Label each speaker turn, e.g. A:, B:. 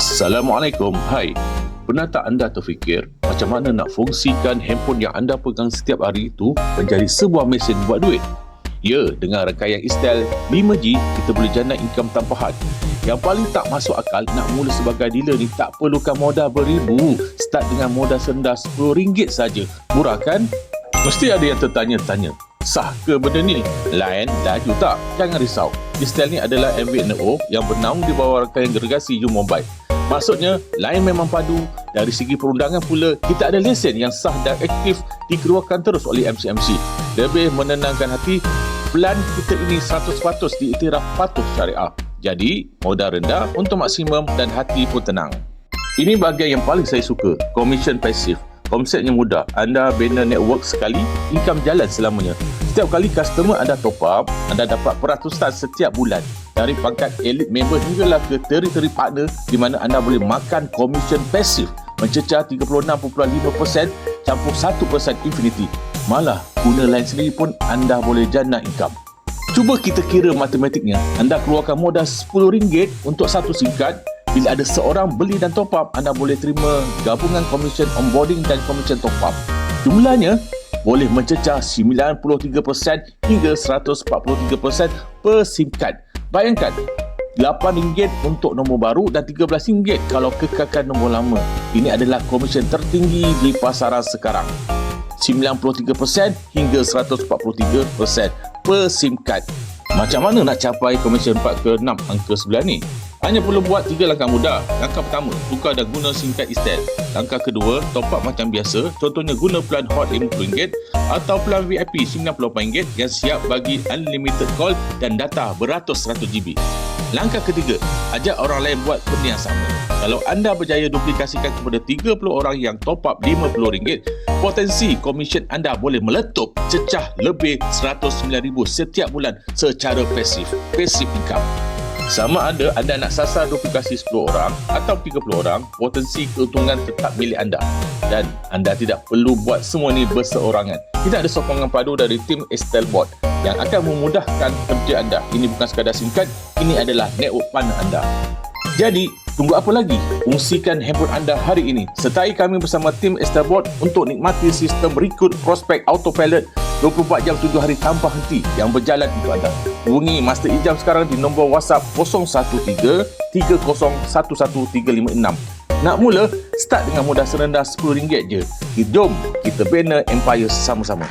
A: Assalamualaikum. Hai. Pernah tak anda terfikir macam mana nak fungsikan handphone yang anda pegang setiap hari itu menjadi sebuah mesin buat duit? Ya, dengan rangkaian Istel 5G, kita boleh jana income tampahan. Yang paling tak masuk akal, nak mula sebagai dealer ni tak perlukan modal beribu. Start dengan modal serendah RM10 saja. Murah kan? Mesti ada yang tertanya-tanya, sah ke benda ni? Lain laju tak? Jangan risau. Istel ni adalah MVNO yang bernaung di bawah rangkaian gergasi U-Mobile. Maksudnya, lain memang padu. Dari segi perundangan pula, kita ada lesen yang sah dan aktif dikeluarkan terus oleh MCMC. Lebih menenangkan hati, plan kita ini 100% diiktiraf patuh syariah. Jadi, modal rendah untuk maksimum dan hati pun tenang. Ini bahagian yang paling saya suka, commission pasif. Konsepnya mudah. Anda bina network sekali, income jalan selamanya. Setiap kali customer anda top up, anda dapat peratusan setiap bulan. Dari pangkat elite member hinggalah ke teri-teri partner di mana anda boleh makan commission pasif mencecah 36.5% campur 1% infinity. Malah, guna line sendiri pun anda boleh jana income. Cuba kita kira matematiknya. Anda keluarkan modal RM10 untuk satu SIM card. Bila ada seorang beli dan top up, anda boleh terima gabungan komisen onboarding dan komisen top up. Jumlahnya boleh mencecah 93% hingga 143% per SIM card. Bayangkan, RM8 untuk nombor baru dan RM13 kalau kekalkan nombor lama. Ini adalah komisen tertinggi di pasaran sekarang. 93% hingga 143% per SIM card. Macam mana nak capai komisen 4 ke 6 angka sebelah ni? Hanya perlu buat 3 langkah mudah. Langkah pertama, tukar dan guna SIM card Istel. Langkah kedua, top up macam biasa. Contohnya guna plan hot RM50 atau plan VIP RM98 yang siap bagi unlimited call dan data beratus-ratus GB. Langkah ketiga, ajak orang lain buat benda yang sama. Kalau anda berjaya duplikasikan kepada 30 orang yang top up RM50, potensi komisen anda boleh meletup cecah lebih RM109,000 setiap bulan secara pasif. Passive income. Sama ada anda nak sasar duplikasi 10 orang atau 30 orang, potensi keuntungan tetap milik anda. Dan anda tidak perlu buat semua ini berseorangan. Kita ada sokongan padu dari tim Istel Bot yang akan memudahkan kerja anda. Ini bukan sekadar SIM card, ini adalah network partner anda. Jadi, tunggu apa lagi? Fungsikan handphone anda hari ini. Sertai kami bersama tim Istel Bot untuk nikmati sistem rekrut prospek autopilot 24 jam 7 hari tanpa henti yang berjalan untuk anda. Hubungi Master Ijam sekarang di nombor WhatsApp 013 3011 356. Nak mula, start dengan modal serendah RM10 je. Jom kita bina empire sama-sama.